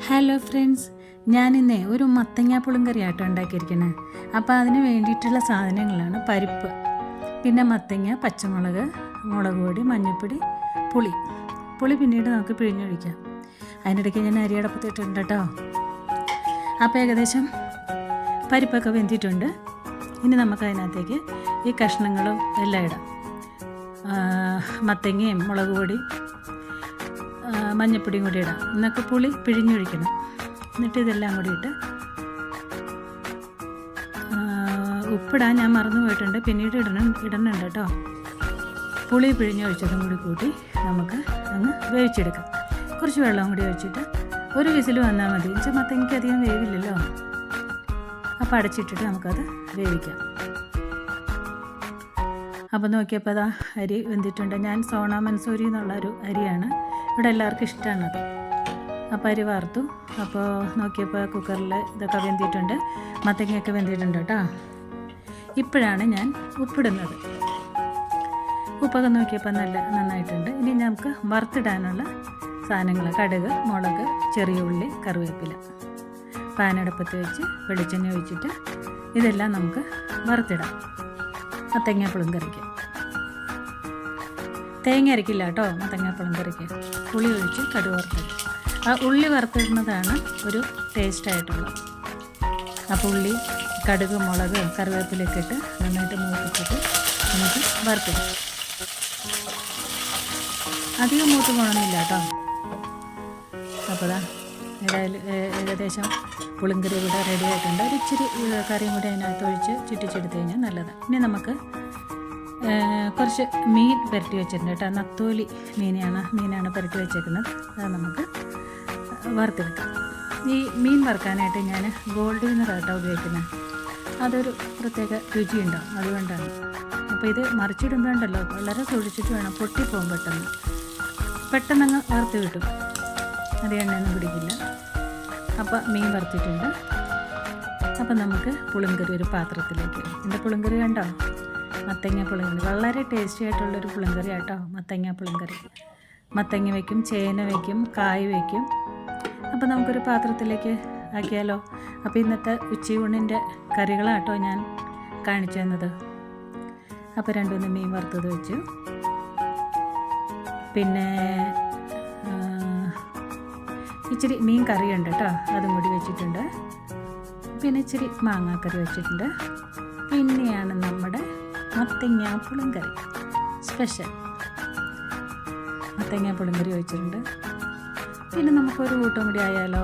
Hello friends, ഞാനിന്നേ ഒരു മത്തങ്ങ പുളിങ്കറി ആട്ടോ ഉണ്ടാക്കിയിരിക്കുന്നത്. അപ്പോൾ അതിന് വേണ്ടിയിട്ടുള്ള സാധനങ്ങളാണ് പരിപ്പ്, പിന്നെ മത്തങ്ങ, പച്ചമുളക്, മുളക് പൊടി, മഞ്ഞൾപ്പൊടി, പുളി പിന്നീട് നമുക്ക് പിഴിഞ്ഞൊഴിക്കാം. അതിനിടയ്ക്ക് ഞാൻ അരിയടപ്പത്തിട്ടുണ്ട് കേട്ടോ. അപ്പോൾ ഏകദേശം പരിപ്പൊക്കെ വെന്തിട്ടുണ്ട്. ഇനി നമുക്ക് അതിനകത്തേക്ക് ഈ കഷ്ണങ്ങളും എല്ലാം ഇടാം. മത്തങ്ങയും മുളക് പൊടി, മഞ്ഞപ്പൊടിയും കൂടി ഇടാം. എന്നൊക്കെ പുളി പിഴിഞ്ഞൊഴിക്കണം. എന്നിട്ട് ഇതെല്ലാം കൂടി ഇട്ട് ഉപ്പിടാൻ ഞാൻ മറന്നു പോയിട്ടുണ്ട്, പിന്നീട് ഇടണുണ്ട് കേട്ടോ. പുളി പിഴിഞ്ഞൊഴിച്ചതും കൂടി കൂട്ടി നമുക്ക് അങ്ങ് വേവിച്ചെടുക്കാം. കുറച്ച് വെള്ളം കൂടി ഒഴിച്ചിട്ട് ഒരു വിസിൽ വന്നാൽ മതി. എന്നുവെച്ചാൽ മത്തങ്ങയ്ക്ക് അധികം വേവില്ലല്ലോ. അപ്പോൾ അടച്ചിട്ടിട്ട് നമുക്കത് വേവിക്കാം. അപ്പോൾ നോക്കിയപ്പോൾ അതാ അരി വെന്തിട്ടുണ്ട്. ഞാൻ സോണ മൻസൂരി എന്നുള്ളൊരു അരിയാണ്, ഇവിടെ എല്ലാവർക്കും ഇഷ്ടമാണത്. അപ്പോൾ അരി വാർത്തു. അപ്പോൾ നോക്കിയപ്പോൾ കുക്കറിൽ ഇതൊക്കെ വെന്തിട്ടുണ്ട്, മത്തങ്ങയൊക്കെ വെന്തിട്ടുണ്ട് കേട്ടോ. ഇപ്പോഴാണ് ഞാൻ ഉപ്പിടുന്നത്. ഉപ്പൊക്കെ നോക്കിയപ്പോൾ നന്നായിട്ടുണ്ട്. ഇനി നമുക്ക് വറുത്തിടാനുള്ള സാധനങ്ങൾ: കടുക്, മുളക്, ചെറിയ ഉള്ളി, കറിവേപ്പില. പാനടുപ്പത്ത് വെച്ച് വെളിച്ചെണ്ണ ഒഴിച്ചിട്ട് ഇതെല്ലാം നമുക്ക് വറുത്തിടാം. മത്തങ്ങ പുളിങ്കറിക്ക് തേങ്ങ അരക്കില്ല കേട്ടോ. മത്തങ്ങ പുളിങ്കറിക്ക് പുളി ഒഴിച്ച് കടുക് വറുത്തിട്ട് ആ ഉള്ളി വറുത്തിടുന്നതാണ് ഒരു ടേസ്റ്റായിട്ടുള്ളത്. അപ്പോൾ ഉള്ളി, കടുക്, മുളക്, കറിവേപ്പിലൊക്കെ ഇട്ട് നന്നായിട്ട് മൂപ്പിച്ചിട്ട് നമുക്ക് വറുത്തിടാം. അധികം മൂത്ത് പോകണമെന്നില്ല കേട്ടോ. അപ്പോൾ ഏകദേശം പുളിങ്കറി ഇവിടെ റെഡി ആയിട്ടുണ്ട്. ഒരു ഇച്ചിരി കറിയും കൂടി അതിനകത്ത് ഒഴിച്ച് ചുറ്റിച്ചെടുത്ത് കഴിഞ്ഞാൽ നല്ലതാണ്. ഇനി നമുക്ക് കുറച്ച് മീൻ പുരട്ടി വെച്ചിട്ടുണ്ട് കേട്ടോ. നത്തോലി മീനാണ് പുരട്ടി വെച്ചേക്കുന്നത്. അത് നമുക്ക് വറുത്തെടുക്കാം. ഈ മീൻ വറുക്കാനായിട്ട് ഞാൻ ഗോൾഡ് വിന്നർ ആട്ടോ ഉപയോഗിക്കുന്നത്. അതൊരു പ്രത്യേക രുചിയുണ്ടാവും, അതുകൊണ്ടാണ്. അപ്പോൾ ഇത് മറിച്ചിടുമ്പോൾ ഉണ്ടല്ലോ, വളരെ സൂക്ഷിച്ചിട്ട് വേണം, പൊട്ടിപ്പോകും പെട്ടെന്നങ്ങ് വറുത്ത് കിട്ടും. അത് എണ്ണയൊന്നും പിടിക്കില്ല. അപ്പോൾ മീൻ വറുത്തിട്ടുണ്ട്. അപ്പം നമുക്ക് പുളിങ്കറി ഒരു പാത്രത്തിലേക്ക്. എൻ്റെ പുളിങ്കറി കണ്ടോ, മത്തങ്ങ പുളിങ്കറി. വളരെ ടേസ്റ്റി ആയിട്ടുള്ളൊരു പുളിങ്കറി ആട്ടോ മത്തങ്ങ പുളിങ്കറി. മത്തങ്ങ വയ്ക്കും, ചേന വയ്ക്കും, കായ് വയ്ക്കും. അപ്പോൾ നമുക്കൊരു പാത്രത്തിലേക്ക് ആക്കിയാലോ. അപ്പോൾ ഇന്നത്തെ ഉച്ചയൂണിൻ്റെ കറികളാട്ടോ ഞാൻ കാണിച്ചു തന്നത്. അപ്പോൾ രണ്ടുമൂന്ന് മീൻ വറുത്തത് വെച്ചു, പിന്നെ ഇച്ചിരി മീൻ കറിയുണ്ട് കേട്ടോ, അതും കൂടി വെച്ചിട്ടുണ്ട്. പിന്നെ ഇച്ചിരി മാങ്ങാക്കറി വെച്ചിട്ടുണ്ട്. പിന്നെയാണ് നമ്മുടെ മത്തങ്ങ പുളിങ്കറി സ്പെഷ്യൽ. മത്തങ്ങ പുളിങ്കറി വെച്ചിട്ടുണ്ട്. പിന്നെ നമുക്കൊരു കൂട്ടം കൂടി ആയാലോ,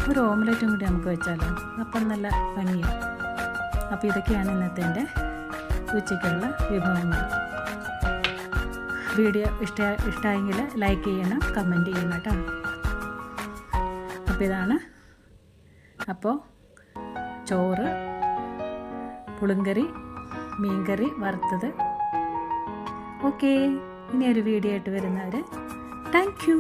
ഒരു ഓംലെറ്റും കൂടി നമുക്ക് വെച്ചാലോ. അപ്പം നല്ല ഭംഗിയാണ്. അപ്പോൾ ഇതൊക്കെയാണ് ഇന്നത്തെ എൻ്റെ ഉച്ചയ്ക്കുള്ള വിഭവങ്ങൾ. വീഡിയോ ഇഷ്ടമായെങ്കിൽ ലൈക്ക് ചെയ്യണം, കമൻറ്റ് ചെയ്യണം കേട്ടോ. അപ്പോൾ ഇതാണ്. അപ്പോൾ ചോറ്, പുളിങ്കറി, മീൻകറി വറുത്തത്. ഓക്കെ, ഇനി ഒരു വീഡിയോ ആയിട്ട് വരുന്നവർ താങ്ക് യു.